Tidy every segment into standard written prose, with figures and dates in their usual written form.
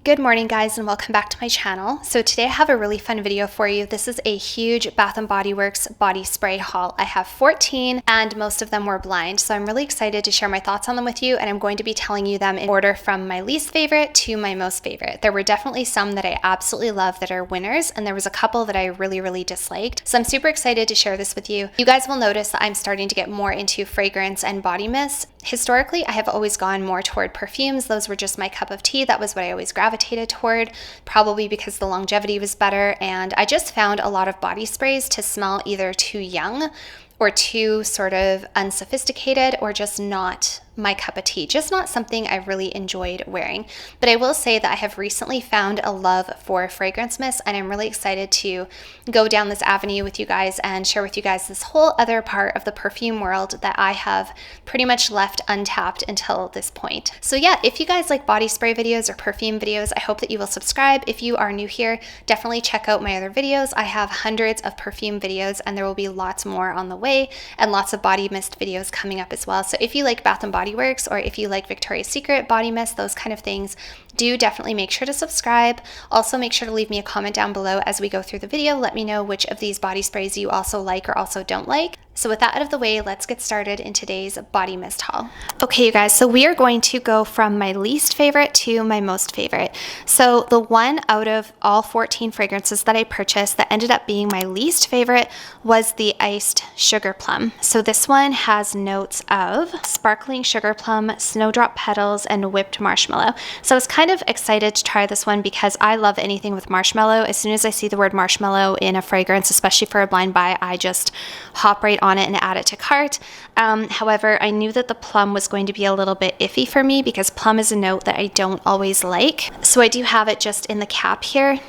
Good morning guys and welcome back to my channel. So today I have a really fun video for you. This is a huge Bath & Body Works body spray haul. I have 14 and most of them were blind. So I'm really excited to share my thoughts on them with you, and I'm going to be telling you them in order from my least favorite to my most favorite. There were definitely some that I absolutely love that are winners, and there was a couple that I really disliked. So I'm super excited to share this with you. You guys will notice that I'm starting to get more into fragrance and body mist. Historically, I have always gone more toward perfumes. Those were just my cup of tea. That was what I always gravitated toward, probably because the longevity was better, and I just found a lot of body sprays to smell either too young or too sort of unsophisticated, or just not my cup of tea, just not something I really enjoyed wearing. But I will say that I have recently found a love for fragrance mist, and I'm really excited to go down this avenue with you guys and share with you guys this whole other part of the perfume world that I have pretty much left untapped until this point. So yeah, if you guys like body spray videos or perfume videos, I hope that you will subscribe. If you are new here, definitely check out my other videos. I have hundreds of perfume videos, and there will be lots more on the way, and lots of body mist videos coming up as well. So if you like Bath & Body Works, or if you like Victoria's Secret body mist, those kind of things, do definitely make sure to subscribe. Also make sure to leave me a comment down below as we go through the video. Let me know which of these body sprays you also like or also don't like. So with that out of the way, let's get started in today's body mist haul. Okay, you guys, so we are going to go from my least favorite to my most favorite. So the one out of all 14 fragrances that I purchased that ended up being my least favorite was the Iced Sugar Plum. So this one has notes of sparkling sugar plum, snowdrop petals, and whipped marshmallow. So I was kind of excited to try this one because I love anything with marshmallow. As soon as I see the word marshmallow in a fragrance, especially for a blind buy, I just hop right on it and add it to cart. However, I knew that the plum was going to be a little bit iffy for me because plum is a note that I don't always like. So I do have it just in the cap here.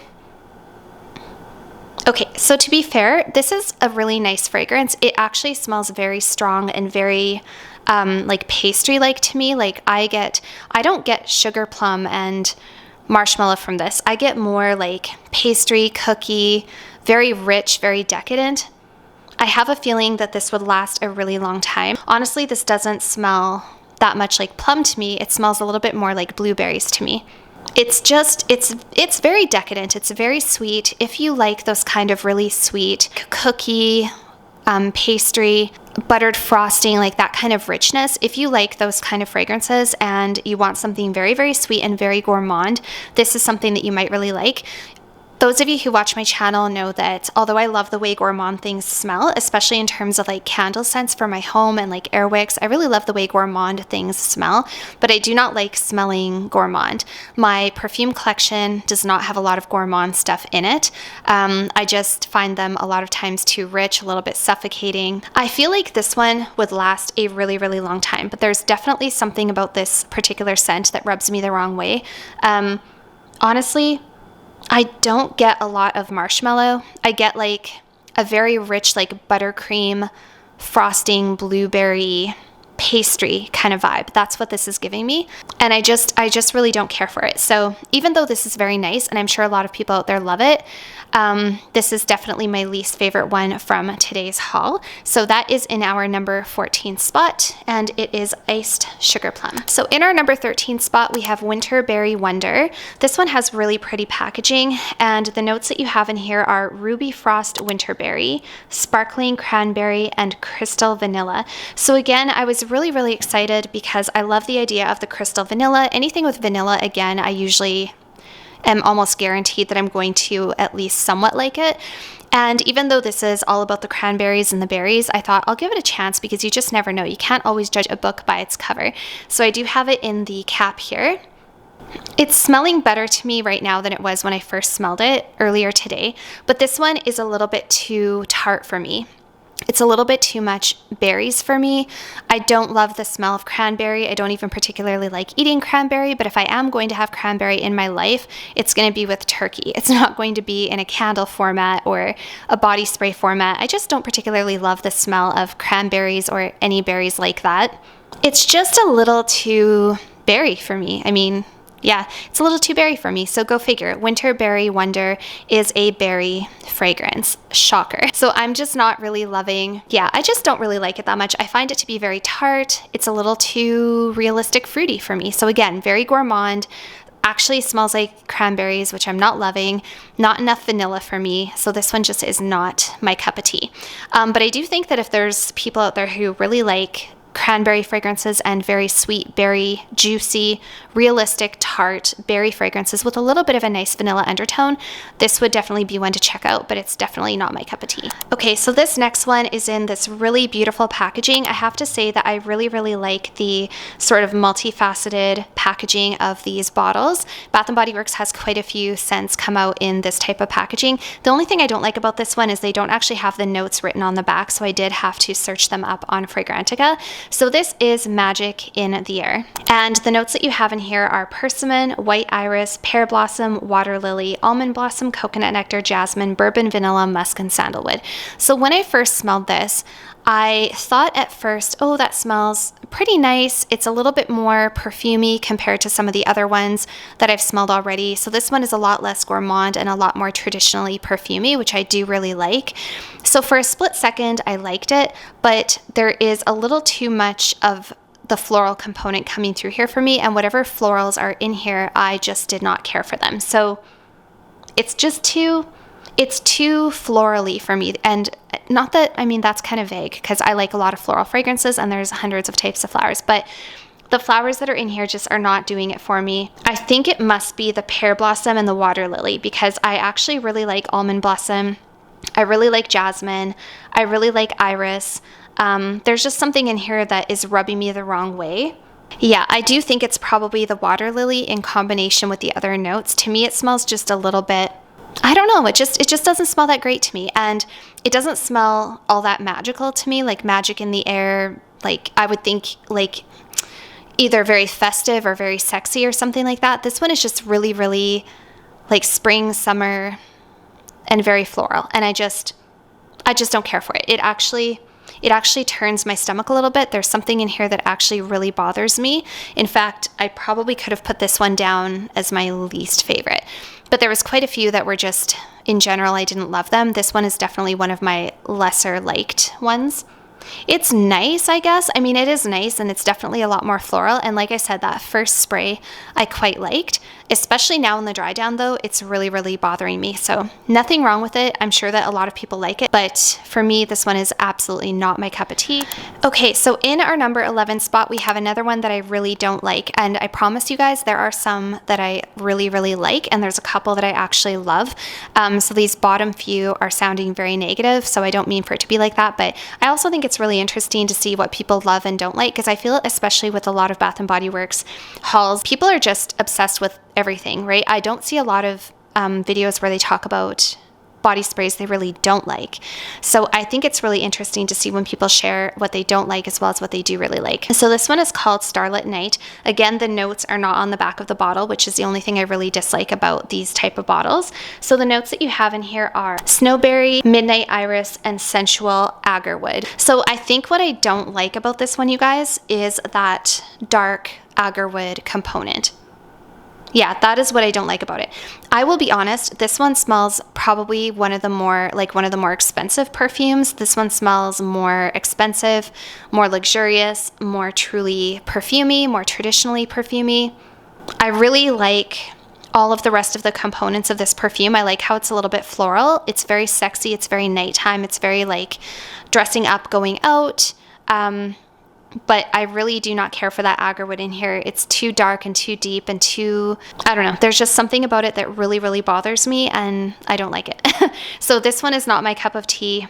Okay, so to be fair, this is a really nice fragrance. It actually smells very strong and very like pastry-like to me. Like I don't get sugar plum and marshmallow from this. I get more like pastry, cookie, very rich, very decadent. I have a feeling that this would last a really long time. Honestly, this doesn't smell that much like plum to me. It smells a little bit more like blueberries to me. It's very decadent. It's very sweet. If you like those kind of really sweet cookie, pastry, buttered frosting, like that kind of richness, if you like those kind of fragrances and you want something very sweet and very gourmand, this is something that you might really like. Those of you who watch my channel know that although I love the way gourmand things smell, especially in terms of like candle scents for my home and like air wicks, I really love the way gourmand things smell, but I do not like smelling gourmand. My perfume collection does not have a lot of gourmand stuff in it. I just find them a lot of times too rich, a little bit suffocating. I feel like this one would last a really long time, but there's definitely something about this particular scent that rubs me the wrong way. Honestly, I don't get a lot of marshmallow. I get like a very rich like buttercream, frosting, blueberry, pastry kind of vibe. That's what this is giving me. And I just really don't care for it. So even though this is very nice, and I'm sure a lot of people out there love it, this is definitely my least favorite one from today's haul. So that is in our number 14 spot, and it is Iced Sugar Plum. So in our number 13 spot, we have Winter Berry Wonder. This one has really pretty packaging, and the notes that you have in here are Ruby Frost Winterberry, Sparkling Cranberry, and Crystal Vanilla. So again, I was really excited because I love the idea of the crystal vanilla. Anything with vanilla, again, I usually am almost guaranteed that I'm going to at least somewhat like it. And even though this is all about the cranberries and the berries, I thought I'll give it a chance because you just never know. You can't always judge a book by its cover. So I do have it in the cap here. It's smelling better to me right now than it was when I first smelled it earlier today, but this one is a little bit too tart for me. It's a little bit too much berries for me. I don't love the smell of cranberry. I don't even particularly like eating cranberry, but if I am going to have cranberry in my life, it's going to be with turkey. It's not going to be in a candle format or a body spray format. I just don't particularly love the smell of cranberries or any berries like that. It's just a little too berry for me. I mean, yeah, it's a little too berry for me, so go figure. Winter Berry Wonder is a berry fragrance. Shocker. So I'm just not really loving, I just don't really like it that much. I find it to be very tart. It's a little too realistic fruity for me. So again, very gourmand, actually smells like cranberries, which I'm not loving. Not enough vanilla for me, so this one just is not my cup of tea. But I do think that if there's people out there who really like cranberry fragrances and very sweet, berry, juicy, realistic, tart berry fragrances with a little bit of a nice vanilla undertone, this would definitely be one to check out, but it's definitely not my cup of tea. Okay, so this next one is in this really beautiful packaging. I have to say that I really, really like the sort of multifaceted packaging of these bottles. Bath & Body Works has quite a few scents come out in this type of packaging. The only thing I don't like about this one is they don't actually have the notes written on the back, so I did have to search them up on Fragrantica. So this is Magic in the Air. And the notes that you have in here are persimmon, white iris, pear blossom, water lily, almond blossom, coconut nectar, jasmine, bourbon, vanilla, musk, and sandalwood. So when I first smelled this, I thought at first, oh, that smells pretty nice. It's a little bit more perfumey compared to some of the other ones that I've smelled already. So this one is a lot less gourmand and a lot more traditionally perfumey, which I do really like. So for a split second, I liked it, but there is a little too much of the floral component coming through here for me, and whatever florals are in here, I just did not care for them. So it's just too florally for me. And not that, I mean, that's kind of vague because I like a lot of floral fragrances and there's hundreds of types of flowers, but the flowers that are in here just are not doing it for me. I think it must be the pear blossom and the water lily, because I actually really like almond blossom. I really like jasmine. I really like iris. There's just something in here that is rubbing me the wrong way. Yeah, I do think it's probably the water lily in combination with the other notes. To me, it smells just a little bit, I don't know, it just doesn't smell that great to me. And it doesn't smell all that magical to me, like magic in the air. Like I would think like either very festive or very sexy or something like that. This one is just really, really like spring, summer, and very floral. And I just don't care for it. It actually turns my stomach a little bit. There's something in here that actually really bothers me. In fact, I probably could have put this one down as my least favorite. But there was quite a few that were just, in general, I didn't love them. This one is definitely one of my lesser liked ones. It's nice, I guess. I mean, it is nice, and it's definitely a lot more floral. And like I said, that first spray I quite liked, especially now in the dry down, though, it's really, really bothering me. So nothing wrong with it. I'm sure that a lot of people like it, but for me, this one is absolutely not my cup of tea. Okay, so in our number 11 spot, we have another one that I really don't like. And I promise you guys, there are some that I really, really like, and there's a couple that I actually love. So these bottom few are sounding very negative, so I don't mean for it to be like that, but I also think it's really interesting to see what people love and don't like, because I feel, especially with a lot of Bath & Body Works hauls, people are just obsessed with everything, right? I don't see a lot of videos where they talk about body sprays they really don't like. So I think it's really interesting to see when people share what they don't like as well as what they do really like. So this one is called Starlit Night. Again, the notes are not on the back of the bottle, which is the only thing I really dislike about these type of bottles. So the notes that you have in here are snowberry, midnight iris, and sensual agarwood. So I think what I don't like about this one, you guys, is that dark agarwood component. Yeah, that is what I don't like about it. I will be honest, this one smells probably one of the more expensive perfumes. This one smells more expensive, more luxurious, more truly perfumey, more traditionally perfumey. I really like all of the rest of the components of this perfume. I like how it's a little bit floral. It's very sexy. It's very nighttime. It's very like dressing up, going out. But I really do not care for that agarwood in here. It's too dark and too deep and too, I don't know. There's just something about it that really, really bothers me, and I don't like it. So this one is not my cup of tea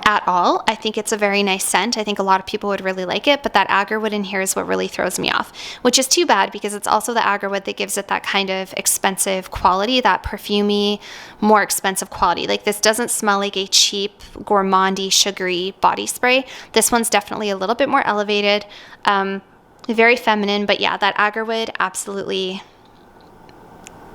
at all. I think it's a very nice scent. I think a lot of people would really like it, but that agarwood in here is what really throws me off, which is too bad because it's also the agarwood that gives it that kind of expensive quality, that perfumey, more expensive quality. Like this doesn't smell like a cheap, gourmandy, sugary body spray. This one's definitely a little bit more elevated, very feminine, but yeah, that agarwood absolutely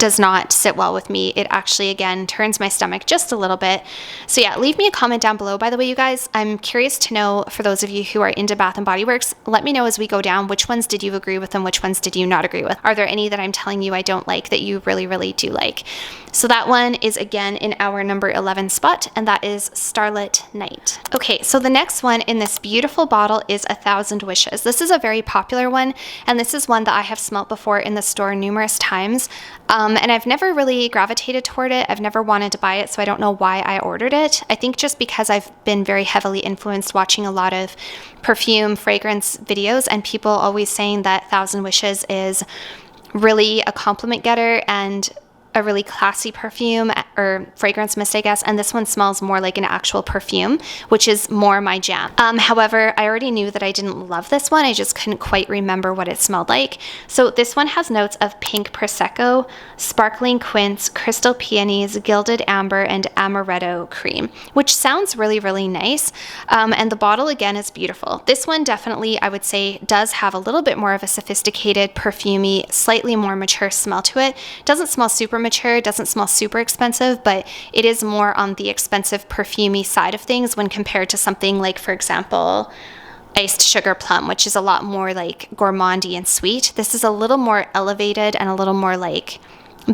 does not sit well with me. It actually, again, turns my stomach just a little bit. So yeah, leave me a comment down below, by the way, you guys. I'm curious to know, for those of you who are into Bath & Body Works, let me know as we go down, which ones did you agree with and which ones did you not agree with? Are there any that I'm telling you I don't like that you really, really do like? So that one is, again, in our number 11 spot, and that is Starlit Night. Okay, so the next one in this beautiful bottle is 1,000 Wishes. This is a very popular one, and this is one that I have smelt before in the store numerous times. And I've never really gravitated toward it. I've never wanted to buy it, so I don't know why I ordered it. I think just because I've been very heavily influenced watching a lot of perfume fragrance videos, and people always saying that 1,000 Wishes is really a compliment getter and a really classy perfume or fragrance mist, I guess, and this one smells more like an actual perfume, which is more my jam. However, I already knew that I didn't love this one. I just couldn't quite remember what it smelled like. So this one has notes of pink prosecco, sparkling quince, crystal peonies, gilded amber, and amaretto cream, which sounds really, really nice. And the bottle, again, is beautiful. This one definitely, I would say, does have a little bit more of a sophisticated, perfumey, slightly more mature smell to it. It doesn't smell super mature, it doesn't smell super expensive, but it is more on the expensive perfumey side of things when compared to something like, for example, iced sugar plum, which is a lot more like gourmandy and sweet. This is a little more elevated and a little more like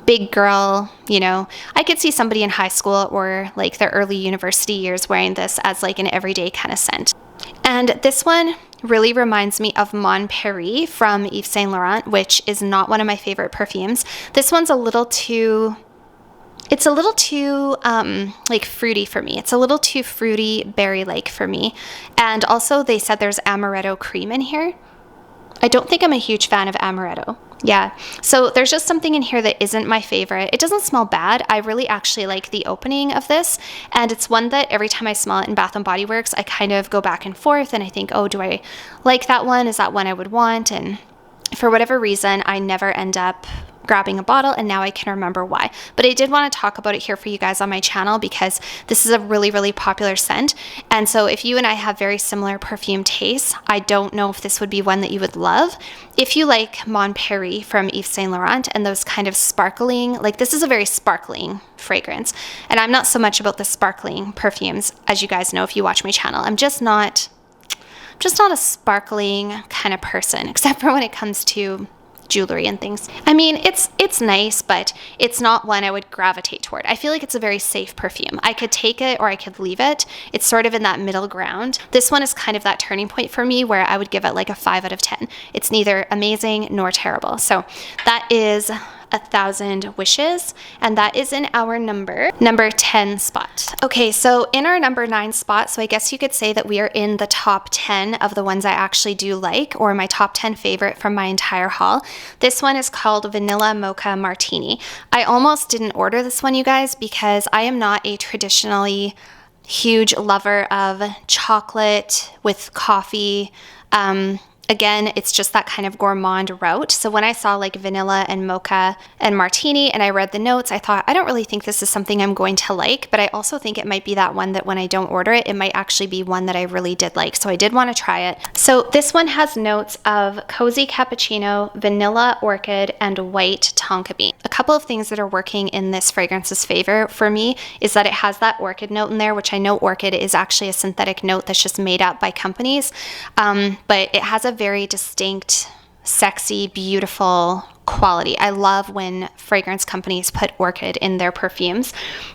big girl, you know. I could see somebody in high school or like their early university years wearing this as like an everyday kind of scent. And this one really reminds me of Mon Paris from Yves Saint Laurent, which is not one of my favorite perfumes. This one's a little too like fruity for me. It's a little too fruity, berry-like for me. And also they said there's amaretto cream in here. I don't think I'm a huge fan of amaretto. Yeah, so there's just something in here that isn't my favorite. It doesn't smell bad. I really actually like the opening of this, and it's one that every time I smell it in Bath & Body Works, I kind of go back and forth, and I think, oh, do I like that one? Is that one I would want? And for whatever reason, I never end up grabbing a bottle, and now I can remember why. But I did want to talk about it here for you guys on my channel because this is a really, really popular scent. And so if you and I have very similar perfume tastes, I don't know if this would be one that you would love. If you like Mon Paris from Yves Saint Laurent and those kind of sparkling, like this is a very sparkling fragrance. And I'm not so much about the sparkling perfumes, as you guys know if you watch my channel. I'm just not a sparkling kind of person, except for when it comes to jewelry and things. I mean, it's nice, but it's not one I would gravitate toward. I feel like it's a very safe perfume. I could take it or I could leave it. It's sort of in that middle ground. This one is kind of that turning point for me where I would give it like a 5 out of 10. It's neither amazing nor terrible. So that is 1,000 Wishes, and that is in our number 10 spot. Okay, so in our number 9 spot, so I guess you could say that we are in the top 10 of the ones I actually do like, or my top 10 favorite from my entire haul. This one is called Vanilla Mocha Martini. I almost didn't order this one, you guys, because I am not a traditionally huge lover of chocolate with coffee. Again, it's just that kind of gourmand route. So when I saw like vanilla and mocha and martini and I read the notes, I thought, I don't really think this is something I'm going to like, but I also think it might be that one that when I don't order it, it might actually be one that I really did like. So I did want to try it. So this one has notes of cozy cappuccino, vanilla orchid, and white tonka bean. A couple of things that are working in this fragrance's favor for me is that it has that orchid note in there, which I know orchid is actually a synthetic note that's just made up by companies, but it has a very distinct, sexy, beautiful quality. I love when fragrance companies put orchid in their perfumes.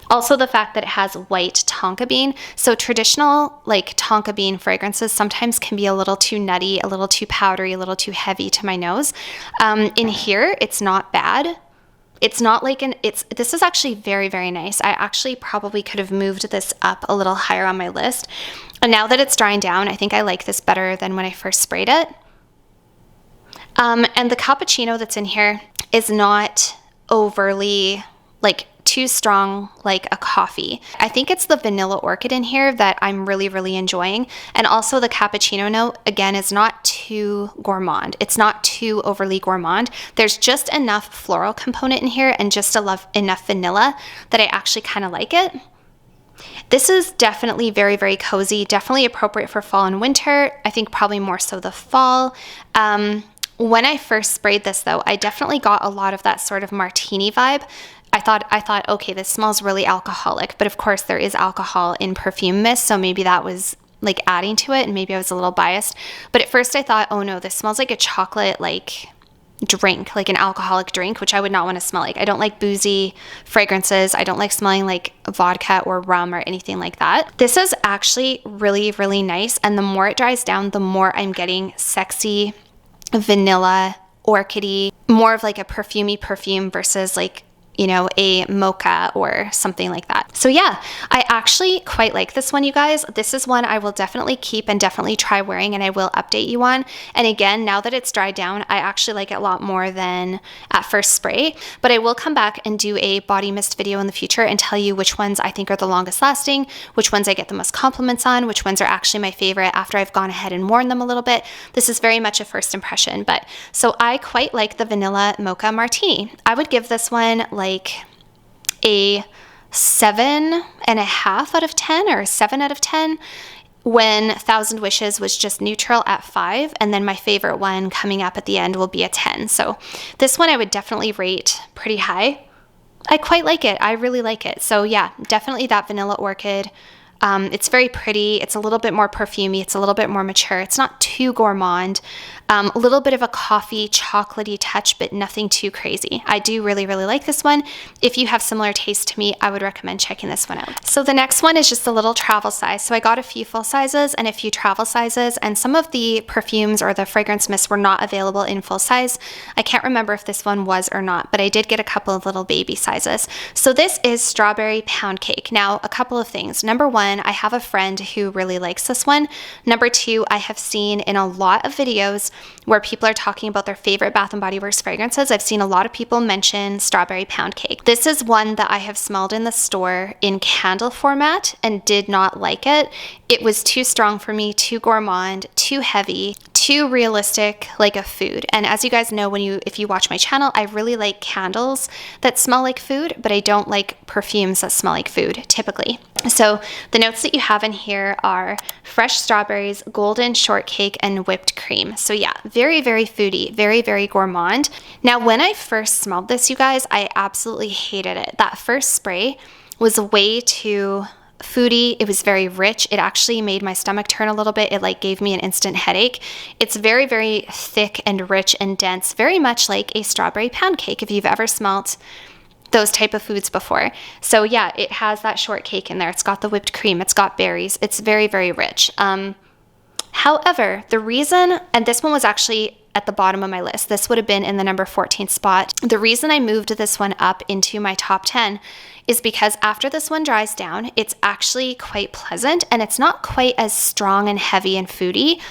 Also the fact that it has white tonka bean. So traditional like tonka bean fragrances sometimes can be a little too nutty, a little too powdery, a little too heavy to my nose. In here, it's not bad. It's not like this is actually very, very nice. I actually probably could have moved this up a little higher on my list. And now that it's drying down, I think I like this better than when I first sprayed it. And the cappuccino that's in here is not overly like too strong like a coffee. I think it's the vanilla orchid in here that I'm really, really enjoying. And also the cappuccino note, again, is not too gourmand. It's not too overly gourmand. There's just enough floral component in here and just enough vanilla that I actually kind of like it. This is definitely very, very cozy, definitely appropriate for fall and winter. I think probably more so the fall. When I first sprayed this though, I definitely got a lot of that sort of martini vibe. I thought, okay, this smells really alcoholic, but of course there is alcohol in perfume mist, so maybe that was like adding to it, and maybe I was a little biased. But at first I thought, oh no, this smells like a chocolate like drink, like an alcoholic drink, which I would not want to smell like. I don't like boozy fragrances. I don't like smelling like vodka or rum or anything like that. This is actually really, really nice, and the more it dries down, the more I'm getting sexy, vanilla, orchidy, more of like a perfumey perfume versus like, you know, a mocha or something like that. So yeah, I actually quite like this one, you guys. This is one I will definitely keep and definitely try wearing, and I will update you on. And again, now that it's dried down, I actually like it a lot more than at first spray. But I will come back and do a body mist video in the future and tell you which ones I think are the longest lasting, which ones I get the most compliments on, which ones are actually my favorite after I've gone ahead and worn them a little bit. This is very much a first impression, but so I quite like the Vanilla Mocha Martini. I would give this one like a 7.5 out of 10 or 7 out of 10, when Thousand Wishes was just neutral at 5, and then my favorite one coming up at the end will be a 10. So this one I would definitely rate pretty high. I quite like it. I really like it. So yeah, definitely that Vanilla Orchid. It's very pretty. It's a little bit more perfumey. It's a little bit more mature. It's not too gourmand. A little bit of a coffee, chocolatey touch, but nothing too crazy. I do really, really like this one. If you have similar taste to me, I would recommend checking this one out. So the next one is just a little travel size. So I got a few full sizes and a few travel sizes, and some of the perfumes or the fragrance mists were not available in full size. I can't remember if this one was or not, but I did get a couple of little baby sizes. So this is Strawberry Poundcake. Now, a couple of things. Number one, I have a friend who really likes this one. Number two, I have seen in a lot of videos where people are talking about their favorite Bath & Body Works fragrances. I've seen a lot of people mention Strawberry Poundcake. This is one that I have smelled in the store in candle format and did not like it. It was too strong for me, too gourmand, too heavy, too realistic like a food. And as you guys know, if you watch my channel, I really like candles that smell like food, but I don't like perfumes that smell like food typically. So the notes that you have in here are fresh strawberries, golden shortcake, and whipped cream. So yeah, very, very foodie, very, very gourmand. Now, when I first smelled this, you guys, I absolutely hated it. That first spray was way too foodie. It was very rich. It actually made my stomach turn a little bit. It like gave me an instant headache. It's very, very thick and rich and dense, very much like a strawberry pound cake if you've ever smelt those type of foods before. So yeah, it has that shortcake in there. It's got the whipped cream. It's got berries. It's very, very rich. However, the reason, and this one was actually at the bottom of my list, this would have been in the number 14 spot. The reason I moved this one up into my top 10 is because after this one dries down, it's actually quite pleasant, and it's not quite as strong and heavy and foodie.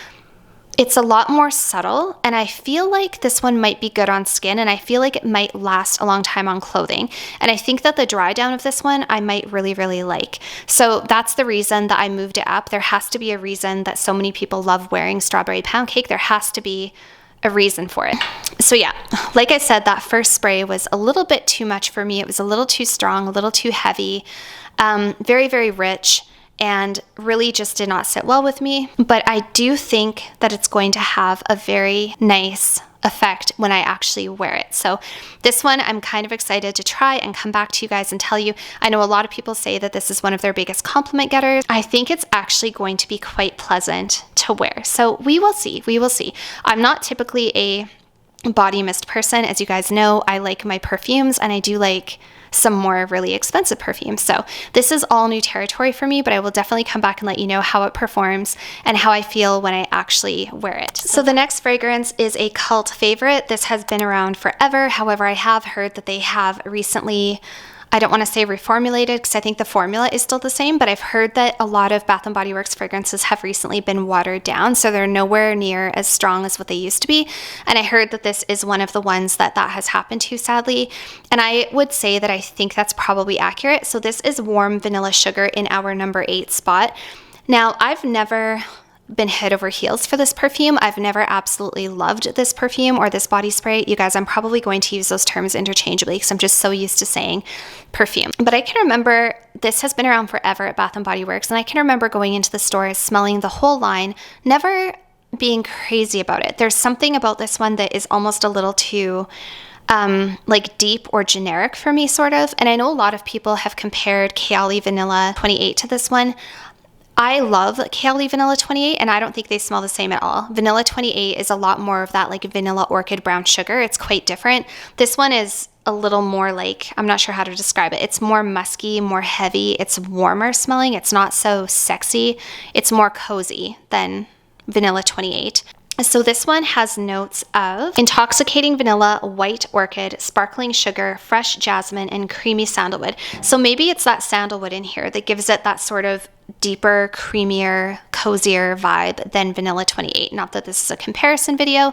It's a lot more subtle, and I feel like this one might be good on skin, and I feel like it might last a long time on clothing. And I think that the dry down of this one I might really, really like. So that's the reason that I moved it up. There has to be a reason that so many people love wearing Strawberry Poundcake. There has to be a reason for it. So yeah, like I said, that first spray was a little bit too much for me. It was a little too strong, a little too heavy, very, very rich, and really just did not sit well with me. But I do think that it's going to have a very nice effect when I actually wear it. So this one I'm kind of excited to try and come back to you guys and tell you. I know a lot of people say that this is one of their biggest compliment getters. I think it's actually going to be quite pleasant to wear. So we will see. We will see. I'm not typically a body mist person. As you guys know, I like my perfumes, and I do like some more really expensive perfumes. So this is all new territory for me, but I will definitely come back and let you know how it performs and how I feel when I actually wear it. So the next fragrance is a cult favorite. This has been around forever. However, I have heard that they have recently, I don't want to say reformulated because I think the formula is still the same, but I've heard that a lot of Bath & Body Works fragrances have recently been watered down, so they're nowhere near as strong as what they used to be. And I heard that this is one of the ones that has happened to, sadly. And I would say that I think that's probably accurate. So this is Warm Vanilla Sugar in our number 8 spot. Now, I've never been head over heels for this perfume. I've never absolutely loved this perfume or this body spray. You guys, I'm probably going to use those terms interchangeably because I'm just so used to saying perfume. But I can remember this has been around forever at Bath & Body Works, and I can remember going into the store, smelling the whole line, never being crazy about it. There's something about this one that is almost a little too like deep or generic for me, sort of. And I know a lot of people have compared Kayali Vanilla 28 to this one. I love Kayali Vanilla 28, and I don't think they smell the same at all. Vanilla 28 is a lot more of that like vanilla orchid brown sugar. It's quite different. This one is a little more like, I'm not sure how to describe it. It's more musky, more heavy. It's warmer smelling. It's not so sexy. It's more cozy than Vanilla 28. So this one has notes of intoxicating vanilla, white orchid, sparkling sugar, fresh jasmine, and creamy sandalwood. So maybe it's that sandalwood in here that gives it that sort of deeper, creamier, cozier vibe than Vanilla 28. Not that this is a comparison video.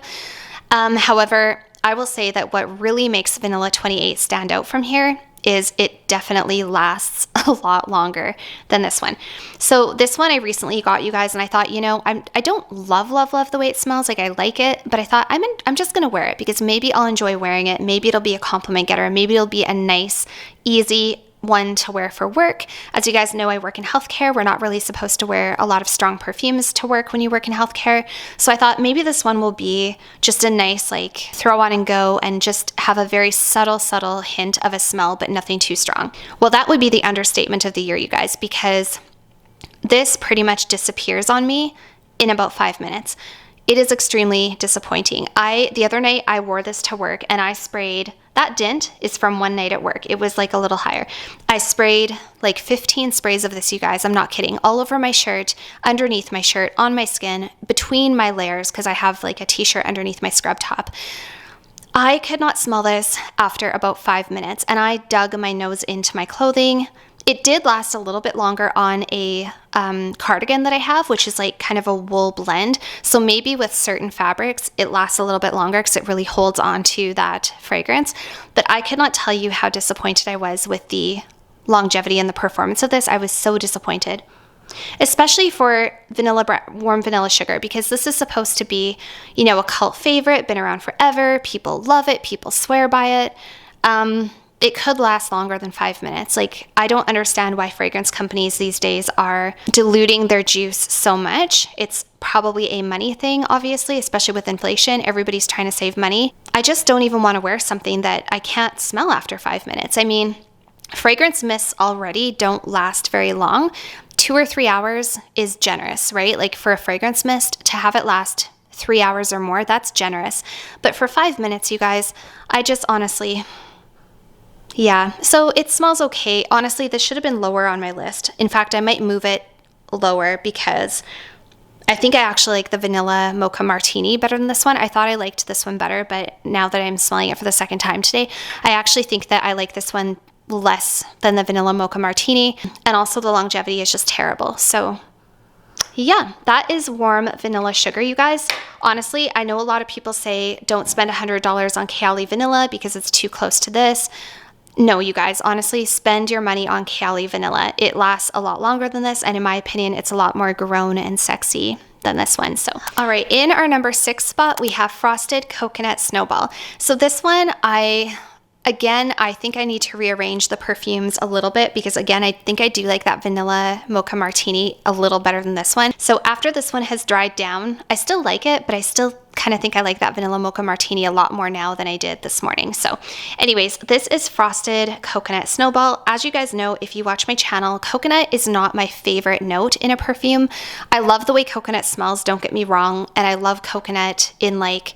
However, I will say that what really makes Vanilla 28 stand out from here is it definitely lasts a lot longer than this one. So this one I recently got, you guys, and I thought, you know, I don't love the way it smells. Like, I like it, but I thought I'm just gonna wear it because maybe I'll enjoy wearing it. Maybe it'll be a compliment getter. Maybe it'll be a nice, easy one to wear for work. As you guys know, I work in healthcare. We're not really supposed to wear a lot of strong perfumes to work when you work in healthcare. So I thought maybe this one will be just a nice like throw on and go and just have a very subtle hint of a smell, but nothing too strong. Well, that would be the understatement of the year, you guys, because this pretty much disappears on me in about 5 minutes. It is extremely disappointing. The other night I wore this to work and I sprayed, that dent is from one night at work. It was like a little higher. I sprayed like 15 sprays of this, you guys. I'm not kidding. All over my shirt, underneath my shirt, on my skin, between my layers, because I have like a t-shirt underneath my scrub top. I could not smell this after about 5 minutes and I dug my nose into my clothing. It did last a little bit longer on a cardigan that I have, which is like kind of a wool blend. So maybe with certain fabrics, it lasts a little bit longer because it really holds on to that fragrance. But I could not tell you how disappointed I was with the longevity and the performance of this. I was so disappointed, especially for warm vanilla sugar, because this is supposed to be, you know, a cult favorite, been around forever. People love it. People swear by it. It could last longer than 5 minutes. Like, I don't understand why fragrance companies these days are diluting their juice so much. It's probably a money thing, obviously, especially with inflation. Everybody's trying to save money. I just don't even want to wear something that I can't smell after 5 minutes. I mean, fragrance mists already don't last very long. 2 or 3 hours is generous, right? Like, for a fragrance mist, to have it last 3 hours or more, that's generous. But for 5 minutes, you guys, I just honestly... Yeah, so it smells okay. Honestly, this should have been lower on my list. In fact, I might move it lower because I think I actually like the Vanilla Mocha Martini better than this one. I thought I liked this one better, but now that I'm smelling it for the second time today, I actually think that I like this one less than the Vanilla Mocha Martini. And also the longevity is just terrible. So yeah, that is warm vanilla sugar, you guys. Honestly, I know a lot of people say don't spend $100 on Kayali Vanilla because it's too close to this. No, you guys, honestly, spend your money on Kayali Vanilla. It lasts a lot longer than this, and in my opinion, it's a lot more grown and sexy than this one. So, all right, in our number 6 spot, we have Frosted Coconut Snowball. So this one, Again, I think I need to rearrange the perfumes a little bit because, again, I think I do like that Vanilla Mocha Martini a little better than this one. So after this one has dried down, I still like it, but I still kind of think I like that Vanilla Mocha Martini a lot more now than I did this morning. So anyways, this is Frosted Coconut Snowball. As you guys know, if you watch my channel, coconut is not my favorite note in a perfume. I love the way coconut smells, don't get me wrong, and I love coconut in like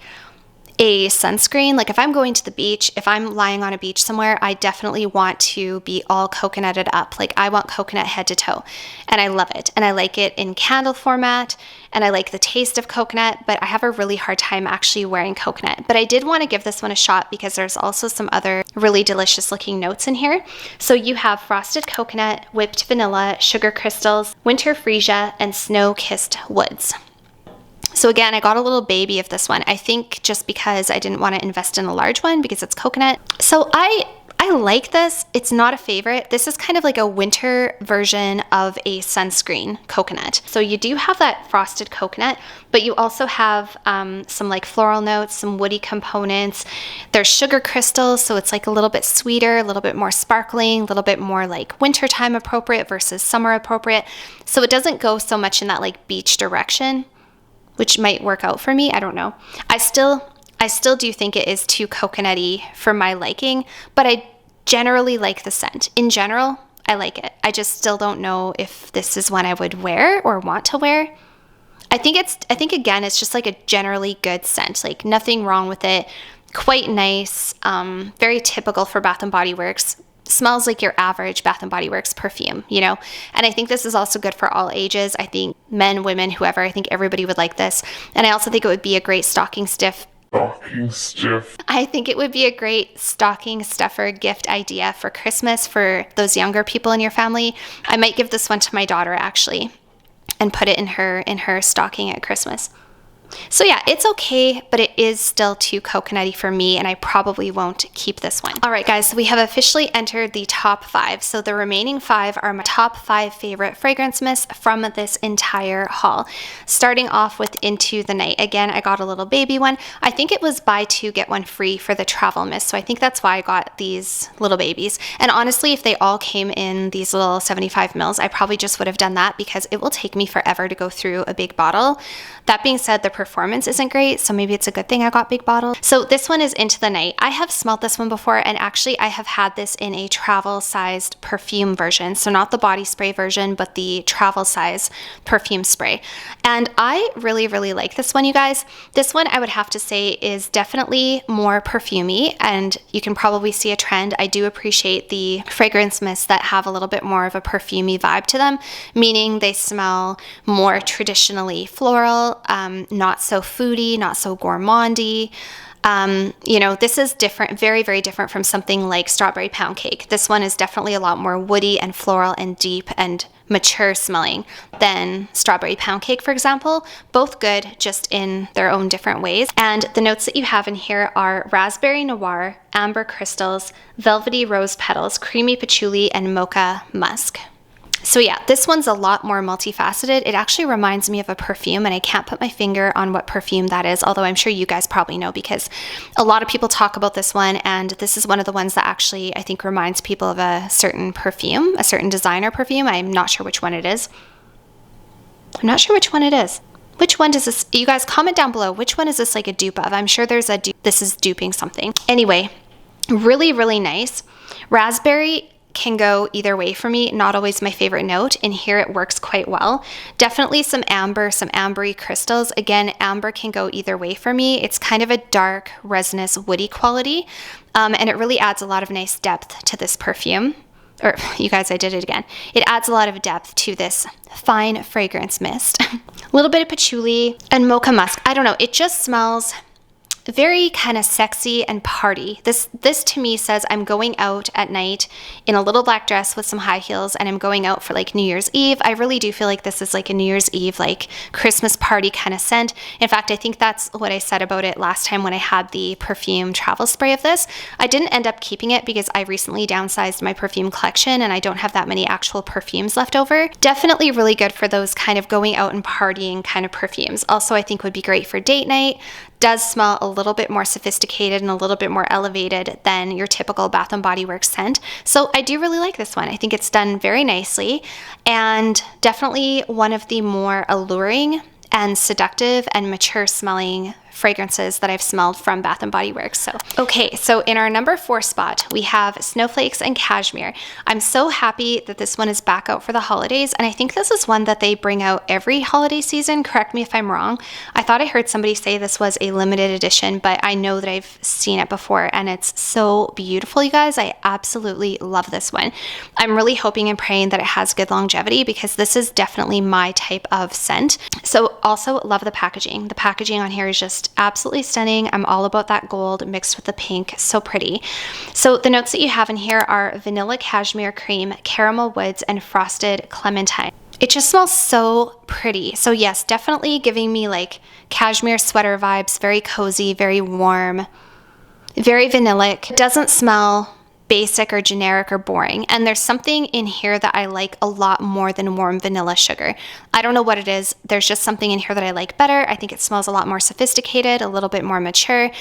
a sunscreen. Like if I'm going to the beach, if I'm lying on a beach somewhere, I definitely want to be all coconutted up. Like I want coconut head to toe, and I love it. And I like it in candle format, and I like the taste of coconut, but I have a really hard time actually wearing coconut. But I did want to give this one a shot because there's also some other really delicious looking notes in here. So you have frosted coconut, whipped vanilla, sugar crystals, winter freesia, and snow-kissed woods. So again, I got a little baby of this one. I think just because I didn't want to invest in a large one because it's coconut. So I like this. It's not a favorite. This is kind of like a winter version of a sunscreen coconut. So you do have that frosted coconut, but you also have some like floral notes, some woody components. There's sugar crystals, so it's like a little bit sweeter, a little bit more sparkling, a little bit more like wintertime appropriate versus summer appropriate. So it doesn't go so much in that like beach direction. which might work out for me. I don't know. I still do think it is too coconutty for my liking, but I generally like the scent. In general, I like it. I just still don't know if this is one I would wear or want to wear. I think again, it's just like a generally good scent, like nothing wrong with it. Quite nice, very typical for Bath & Body Works. Smells like your average Bath & Body Works perfume, you know? And I think this is also good for all ages. I think men, women, whoever, I think everybody would like this. And I also think it would be a great stocking stiff. I think it would be a great stocking stuffer gift idea for Christmas for those younger people in your family. I might give this one to my daughter actually and put it in her stocking at Christmas. So yeah, it's okay, but it is still too coconutty for me, and I probably won't keep this one. All right, guys, so we have officially entered the top 5. So the remaining 5 are my top 5 favorite fragrance mists from this entire haul. Starting off with Into the Night. Again, I got a little baby one. I think it was buy 2, get 1 free for the travel mist, so I think that's why I got these little babies. And honestly, if they all came in these little 75 mils, I probably just would have done that because it will take me forever to go through a big bottle. That being said, the performance isn't great, so maybe it's a good thing I got big bottles. So this one is Into the Night. I have smelled this one before, and actually I have had this in a travel sized perfume version. So not the body spray version, but the travel size perfume spray. And I really, really like this one, you guys. This one I would have to say is definitely more perfumey, and you can probably see a trend. I do appreciate the fragrance mists that have a little bit more of a perfumey vibe to them, meaning they smell more traditionally floral, not so foodie, not so gourmandy. You know, this is different, very, very different from something like Strawberry Poundcake. This one is definitely a lot more woody and floral and deep and mature smelling than Strawberry Poundcake, for example. Both good, just in their own different ways. And the notes that you have in here are raspberry noir, amber crystals, velvety rose petals, creamy patchouli, and mocha musk. So yeah, this one's a lot more multifaceted. It actually reminds me of a perfume, and I can't put my finger on what perfume that is, although I'm sure you guys probably know because a lot of people talk about this one, and this is one of the ones that actually I think reminds people of a certain perfume, a certain designer perfume. I'm not sure which one it is. I'm not sure which one it is. Which one does this, you guys comment down below, which one is this like a dupe of? I'm sure there's a dupe, this is duping something. Anyway, really, really nice. Raspberry can go either way for me, not always my favorite note. In here it works quite well. Definitely some amber, some ambery crystals. Again, amber can go either way for me. It's kind of a dark, resinous, woody quality, and it really adds a lot of nice depth to this perfume. Or, you guys, I did it again. It adds a lot of depth to this fine fragrance mist. A little bit of patchouli and mocha musk. I don't know, it just smells very kind of sexy and party. This to me says I'm going out at night in a little black dress with some high heels, and I'm going out for like New Year's Eve. I really do feel like this is like a New Year's Eve, like Christmas party kind of scent. In fact, I think that's what I said about it last time when I had the perfume travel spray of this. I didn't end up keeping it because I recently downsized my perfume collection and I don't have that many actual perfumes left over. Definitely really good for those kind of going out and partying kind of perfumes. Also, I think would be great for date night. Does smell a little bit more sophisticated and a little bit more elevated than your typical Bath & Body Works scent. So I do really like this one. I think it's done very nicely and definitely one of the more alluring and seductive and mature smelling fragrances that I've smelled from Bath & Body Works. So, okay, so in our number 4 spot, we have Snowflakes and Cashmere. I'm so happy that this one is back out for the holidays, and I think this is one that they bring out every holiday season. Correct me if I'm wrong. I thought I heard somebody say this was a limited edition, but I know that I've seen it before, and it's so beautiful, you guys. I absolutely love this one. I'm really hoping and praying that it has good longevity because this is definitely my type of scent. So also love the packaging. The packaging on here is just absolutely stunning. I'm all about that gold mixed with the pink. So pretty. So the notes that you have in here are vanilla cashmere cream, caramel woods, and frosted clementine. It just smells so pretty. So yes, definitely giving me like cashmere sweater vibes, very cozy, very warm, very vanillic. It doesn't smell basic or generic or boring. And there's something in here that I like a lot more than warm vanilla sugar. I don't know what it is. There's just something in here that I like better. I think it smells a lot more sophisticated, a little bit more mature.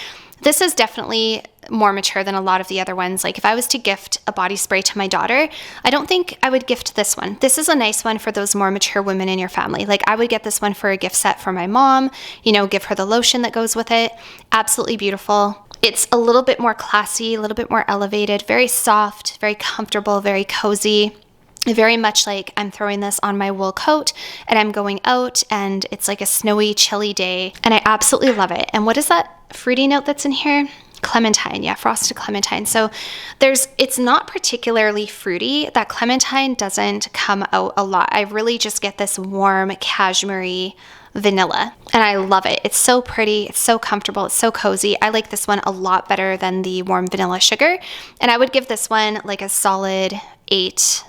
This is definitely more mature than a lot of the other ones. Like if I was to gift a body spray to my daughter, I don't think I would gift this one. This is a nice one for those more mature women in your family. Like I would get this one for a gift set for my mom, you know, give her the lotion that goes with it. Absolutely beautiful. It's a little bit more classy, a little bit more elevated, very soft, very comfortable, very cozy. Very much like I'm throwing this on my wool coat and I'm going out and it's like a snowy, chilly day, and I absolutely love it. And what is that fruity note that's in here? Clementine, yeah, frosted clementine. So it's not particularly fruity. That clementine doesn't come out a lot. I really just get this warm, cashmere vanilla, and I love it. It's so pretty, it's so comfortable, it's so cozy. I like this one a lot better than the warm vanilla sugar, and I would give this one like a solid 8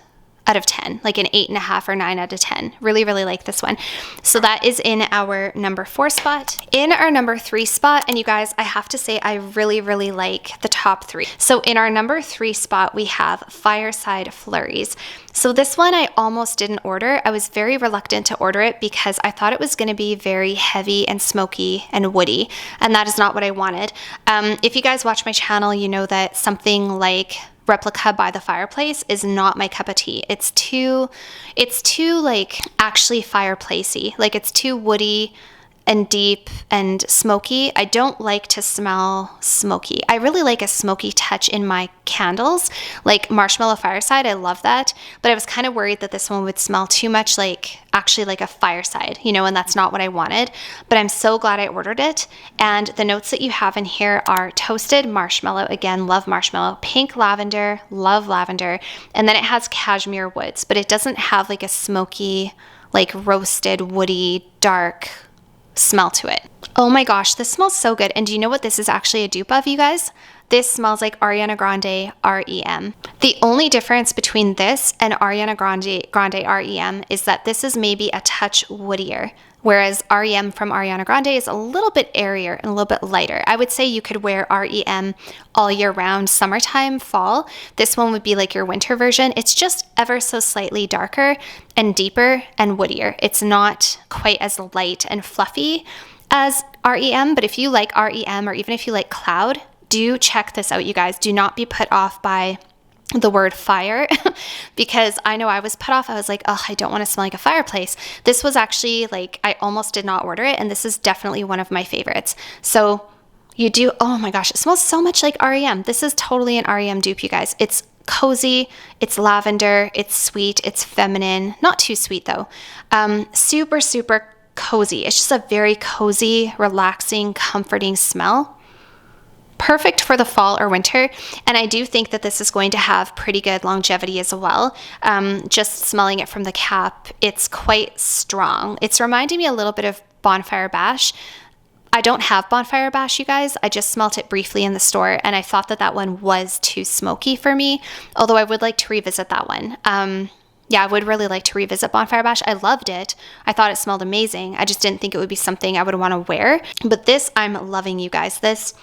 out of 10, like an 8.5 or 9 out of 10. Really, really like this one. So that is in our number 4 spot. In our number 3 spot, and you guys, I have to say I really, really like the top 3. So in our number 3 spot, we have Fireside Flurries. So this one I almost didn't order. I was very reluctant to order it because I thought it was going to be very heavy and smoky and woody, and that is not what I wanted. If you guys watch my channel, you know that something like Replica by the Fireplace is not my cup of tea. It's too like actually fireplacey. Like it's too woody and deep and smoky. I don't like to smell smoky. I really like a smoky touch in my candles, like Marshmallow Fireside. I love that, but I was kind of worried that this one would smell too much like actually like a fireside, you know, and that's not what I wanted. But I'm so glad I ordered it. And the notes that you have in here are toasted marshmallow, again, love marshmallow, pink lavender, love lavender, and then it has cashmere woods, but it doesn't have like a smoky, like roasted, woody, dark smell to it. Oh my gosh, this smells so good. And do you know what this is actually a dupe of, you guys? This smells like Ariana Grande REM. The only difference between this and Ariana Grande REM is that this is maybe a touch woodier, whereas REM from Ariana Grande is a little bit airier and a little bit lighter. I would say you could wear REM all year round, summertime, fall. This one would be like your winter version. It's just ever so slightly darker and deeper and woodier. It's not quite as light and fluffy as REM, but if you like REM or even if you like Cloud, do check this out, you guys. Do not be put off by the word fire because I know I was put off. I was like, oh, I don't want to smell like a fireplace. This was actually like, I almost did not order it, and this is definitely one of my favorites. So you do, oh my gosh, it smells so much like REM. This is totally an REM dupe, you guys. It's cozy, it's lavender, it's sweet, it's feminine, not too sweet though. Super, super cozy. It's just a very cozy, relaxing, comforting smell. Perfect for the fall or winter, and I do think that this is going to have pretty good longevity as well. Just smelling it from the cap, it's quite strong. It's reminding me a little bit of Bonfire Bash. I don't have Bonfire Bash, you guys. I just smelt it briefly in the store, and I thought that that one was too smoky for me, although I would like to revisit that one. Yeah, I would really like to revisit Bonfire Bash. I loved it. I thought it smelled amazing. I just didn't think it would be something I would want to wear. But this, I'm loving, you guys. This,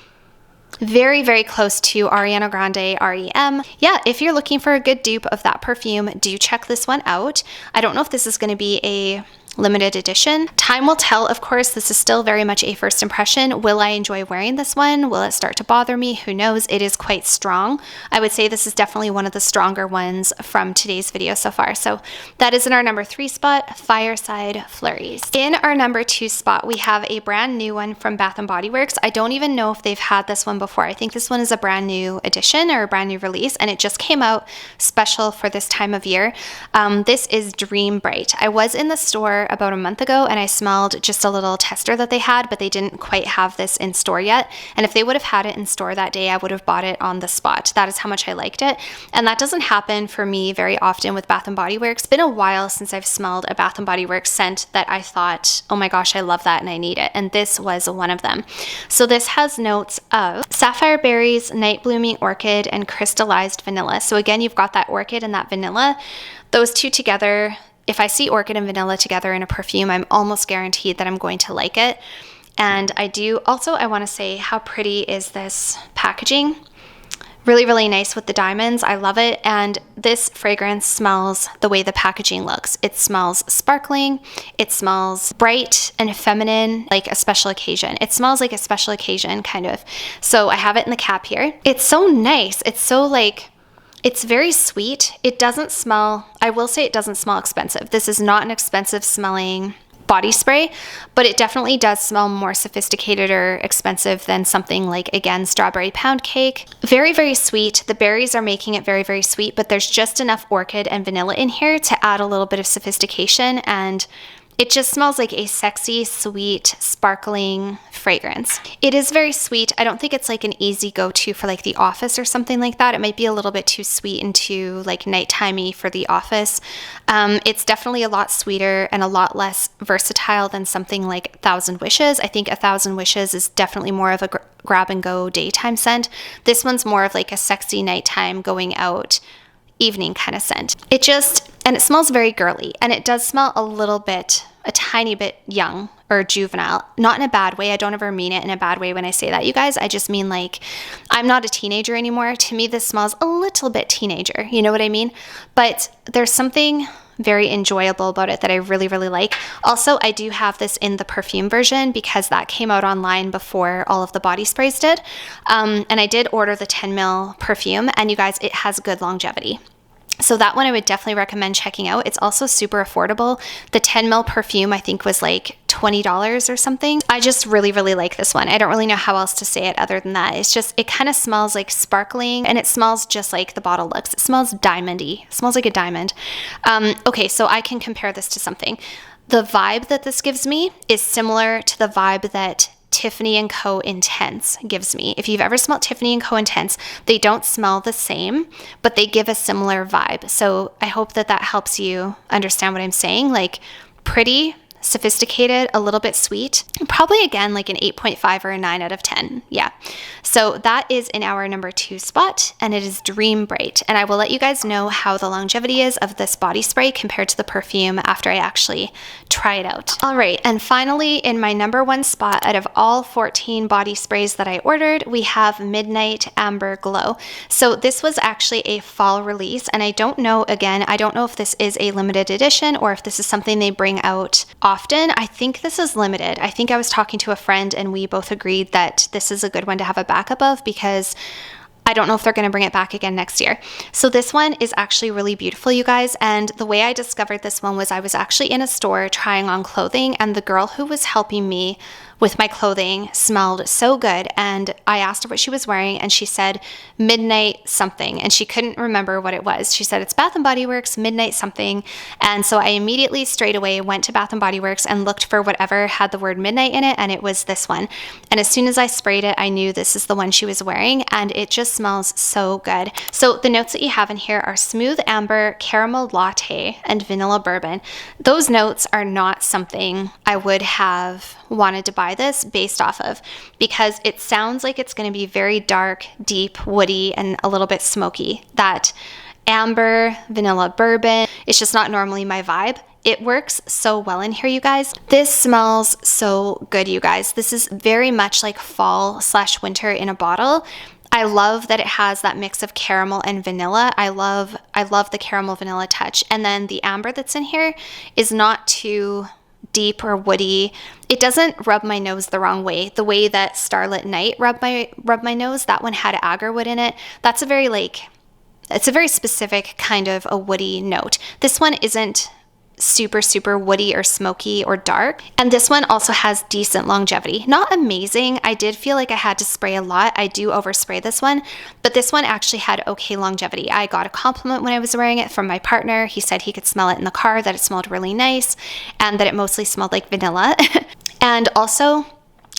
very, very close to Ariana Grande REM. Yeah, if you're looking for a good dupe of that perfume, do check this one out. I don't know if this is going to be a limited edition. Time will tell, of course. This is still very much a first impression. Will I enjoy wearing this one? Will it start to bother me? Who knows? It is quite strong. I would say this is definitely one of the stronger ones from today's video so far. So that is in our number 3 spot, Fireside Flurries. In our number 2 spot, we have a brand new one from Bath & Body Works. I don't even know if they've had this one before. I think this one is a brand new edition or a brand new release, and it just came out special for this time of year. This is Dream Bright. I was in the store about a month ago and I smelled just a little tester that they had, but they didn't quite have this in store yet. And if they would have had it in store that day, I would have bought it on the spot. That is how much I liked it. And that doesn't happen for me very often with Bath & Body Works. It's been a while since I've smelled a Bath & Body Works scent that I thought, oh my gosh, I love that and I need it. And this was one of them. So this has notes of sapphire berries, night blooming orchid, and crystallized vanilla. So again, you've got that orchid and that vanilla. Those two together, if I see orchid and vanilla together in a perfume, I'm almost guaranteed that I'm going to like it. And I do also, I want to say, how pretty is this packaging? Really, really nice with the diamonds. I love it. And this fragrance smells the way the packaging looks. It smells sparkling. It smells bright and feminine, like a special occasion. It smells like a special occasion, kind of. So I have it in the cap here. It's so nice. It's so like, it's very sweet. It doesn't smell, I will say it doesn't smell expensive. This is not an expensive smelling body spray, but it definitely does smell more sophisticated or expensive than something like, again, Strawberry Poundcake. Very, very sweet. The berries are making it very, very sweet, but there's just enough orchid and vanilla in here to add a little bit of sophistication, and it just smells like a sexy, sweet, sparkling fragrance. It is very sweet. I don't think it's like an easy go-to for like the office or something like that. It might be a little bit too sweet and too like nighttimey for the office. It's definitely a lot sweeter and a lot less versatile than something like 1,000 Wishes. I think 1,000 Wishes is definitely more of a grab and go daytime scent. This one's more of like a sexy nighttime going out evening kind of scent. And it smells very girly, and it does smell a tiny bit young or juvenile, not in a bad way. I don't ever mean it in a bad way when I say that, you guys. I just mean like, I'm not a teenager anymore. To me, this smells a little bit teenager, you know what I mean? But there's something very enjoyable about it that I really, really like. Also, I do have this in the perfume version because that came out online before all of the body sprays did. And I did order the 10 ml perfume, and you guys, it has good longevity. So that one I would definitely recommend checking out. It's also super affordable. The 10 ml perfume I think was like $20 or something. I just really, really like this one. I don't really know how else to say it other than that. It's just, it kind of smells like sparkling, and it smells just like the bottle looks. It smells diamondy. It smells like a diamond. Okay, so I can compare this to something. The vibe that this gives me is similar to the vibe that Tiffany & Co. Intense gives me. If you've ever smelled Tiffany & Co. Intense, they don't smell the same, but they give a similar vibe. So I hope that that helps you understand what I'm saying. Like pretty, sophisticated, a little bit sweet. Probably again like an 8.5 or a 9 out of 10. Yeah. So that is in our number 2 spot, and it is Dream Bright. And I will let you guys know how the longevity is of this body spray compared to the perfume after I actually try it out. All right, and finally in my number 1 spot out of all 14 body sprays that I ordered, we have Midnight Amber Glow. So this was actually a fall release, and I don't know if this is a limited edition or if this is something they bring out often. I think this is limited. I think I was talking to a friend and we both agreed that this is a good one to have a backup of because I don't know if they're going to bring it back again next year. So this one is actually really beautiful, you guys. And the way I discovered this one was I was actually in a store trying on clothing, and the girl who was helping me with my clothing smelled so good, and I asked her what she was wearing, and she said Midnight something, and she couldn't remember what it was. She said it's Bath & Body Works Midnight something, and so I immediately straight away went to Bath & Body Works and looked for whatever had the word midnight in it, and it was this one. And as soon as I sprayed it, I knew this is the one she was wearing, and it just smells so good. So the notes that you have in here are smooth amber, caramel latte, and vanilla bourbon. Those notes are not something I would have wanted to buy this based off of, because it sounds like it's going to be very dark, deep, woody, and a little bit smoky. That amber, vanilla bourbon, it's just not normally my vibe. It works so well in here, you guys. This smells so good, you guys. This is very much like fall/winter in a bottle. I love that it has that mix of caramel and vanilla. I love the caramel vanilla touch. And then the amber that's in here is not too deep or woody. It doesn't rub my nose the wrong way. The way that Starlit Night rubbed my nose, that one had agarwood in it. That's it's a very specific kind of a woody note. This one isn't super, super woody or smoky or dark. And this one also has decent longevity. Not amazing. I did feel like I had to spray a lot. I do overspray this one, but this one actually had okay longevity. I got a compliment when I was wearing it from my partner. He said he could smell it in the car, that it smelled really nice, and that it mostly smelled like vanilla. And also,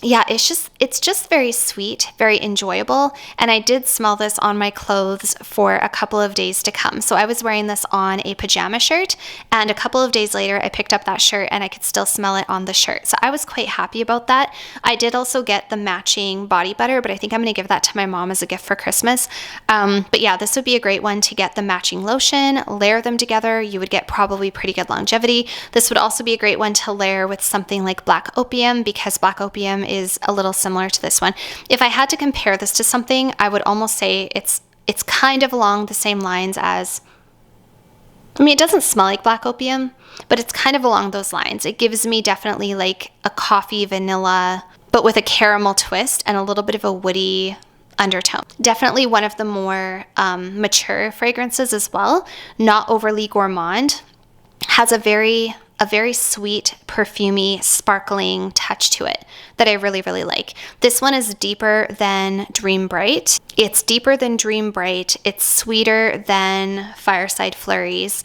yeah, it's just very sweet, very enjoyable. And I did smell this on my clothes for a couple of days to come. So I was wearing this on a pajama shirt, and a couple of days later I picked up that shirt and I could still smell it on the shirt. So I was quite happy about that. I did also get the matching body butter, but I think I'm going to give that to my mom as a gift for Christmas. But yeah, this would be a great one to get the matching lotion, layer them together. You would get probably pretty good longevity. This would also be a great one to layer with something like Black Opium, because Black Opium is a little similar to this one. If I had to compare this to something, I would almost say it's It's kind of along the same lines as, I mean, it doesn't smell like black opium, but it's kind of along those lines. It gives me definitely like a coffee vanilla, but with a caramel twist and a little bit of a woody undertone. Definitely one of the more mature fragrances as well. Not overly gourmand. Has a very sweet, perfumey, sparkling touch to it that I really, really like. This one is deeper than Dream Bright. It's deeper than Dream Bright. It's sweeter than Fireside Flurries.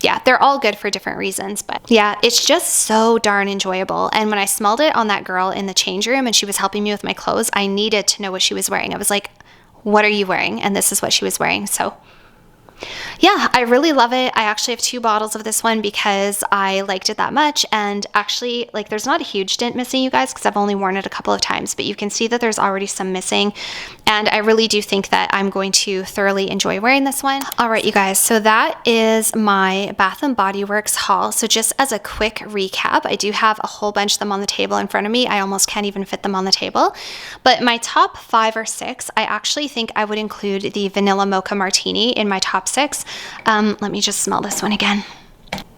Yeah, they're all good for different reasons, but yeah, it's just so darn enjoyable. And when I smelled it on that girl in the change room and she was helping me with my clothes, I needed to know what she was wearing. I was like, what are you wearing? And this is what she was wearing. So yeah, I really love it. I actually have 2 bottles of this one because I liked it that much. And actually, like, there's not a huge dent missing, you guys, because I've only worn it a couple of times, but you can see that there's already some missing. And I really do think that I'm going to thoroughly enjoy wearing this one. All right, you guys, so that is my Bath & Body Works haul. So just as a quick recap, I do have a whole bunch of them on the table in front of me. I almost can't even fit them on the table. But my top 5 or 6, I actually think I would include the Vanilla Mocha Martini in my top 6. Let me just smell this one again.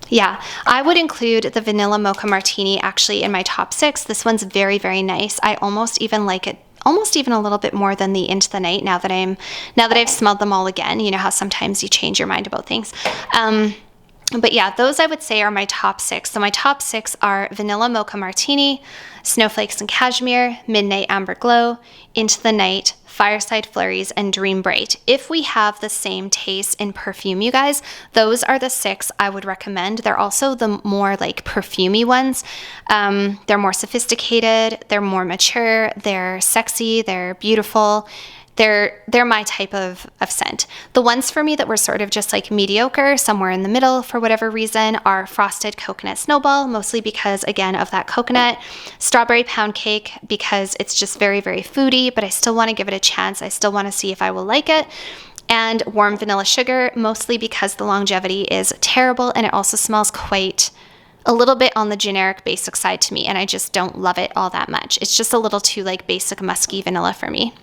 Yeah, I would include the Vanilla Mocha Martini actually in my top 6. This one's very, very nice. I almost even like it, almost even a little bit more than the Into the Night now that I've smelled them all again. You know how sometimes you change your mind about things. But yeah, those I would say are my top 6. So my top 6 are Vanilla Mocha Martini, Snowflakes and Cashmere, Midnight Amber Glow, Into the Night, Fireside Flurries, and Dream Bright. If we have the same taste in perfume, you guys, those are the 6 I would recommend. They're also the more like perfumey ones. They're more sophisticated, they're more mature, they're sexy, they're beautiful. They're my type of scent. The ones for me that were sort of just like mediocre, somewhere in the middle for whatever reason, are Frosted Coconut Snowball, mostly because, again, of that coconut. Strawberry Poundcake, because it's just very, very foody, but I still want to give it a chance. I still want to see if I will like it. And Warm Vanilla Sugar, mostly because the longevity is terrible and it also smells quite a little bit on the generic basic side to me, and I just don't love it all that much. It's just a little too like basic musky vanilla for me.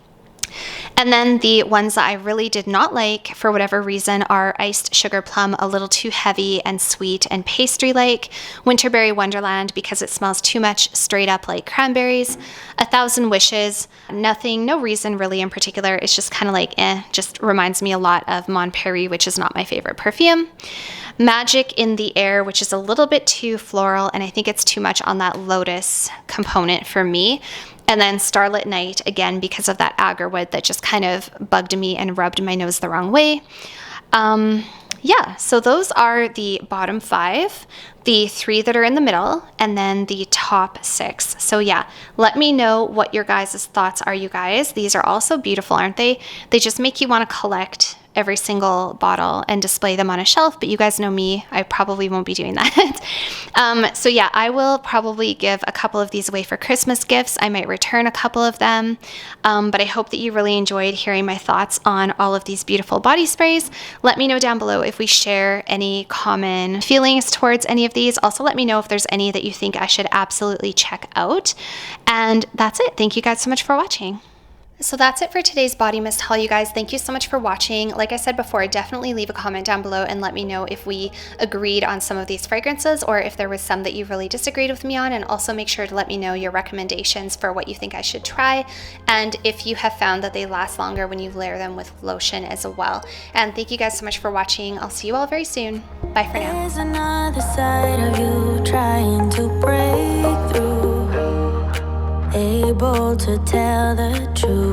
And then the ones that I really did not like for whatever reason are Iced Sugar Plum, a little too heavy and sweet and pastry-like. Winterberry Wonderland, because it smells too much straight up like cranberries. 1,000 Wishes, nothing, no reason really in particular. It's just kind of like just reminds me a lot of Mon Prairie, which is not my favorite perfume. Magic in the Air, which is a little bit too floral, and I think it's too much on that lotus component for me. And then Starlit Night, again, because of that agarwood that just kind of bugged me and rubbed my nose the wrong way. Yeah, so those are the bottom 5, the 3 that are in the middle, and then the top 6. So yeah, let me know what your guys' thoughts are, you guys. These are all so beautiful, aren't they? They just make you want to collect every single bottle and display them on a shelf, but you guys know me, I probably won't be doing that. So yeah, I will probably give a couple of these away for Christmas gifts. I might return a couple of them, but I hope that you really enjoyed hearing my thoughts on all of these beautiful body sprays. Let me know down below if we share any common feelings towards any of these. Also, let me know if there's any that you think I should absolutely check out. And that's it. Thank you guys so much for watching. So that's it for today's body mist haul, you guys. Thank you so much for watching. Like I said before, definitely leave a comment down below and let me know if we agreed on some of these fragrances or if there was some that you really disagreed with me on, and also make sure to let me know your recommendations for what you think I should try and if you have found that they last longer when you layer them with lotion as well. And thank you guys so much for watching. I'll see you all very soon. Bye for now. There's another side of you trying to break through, able to tell the truth.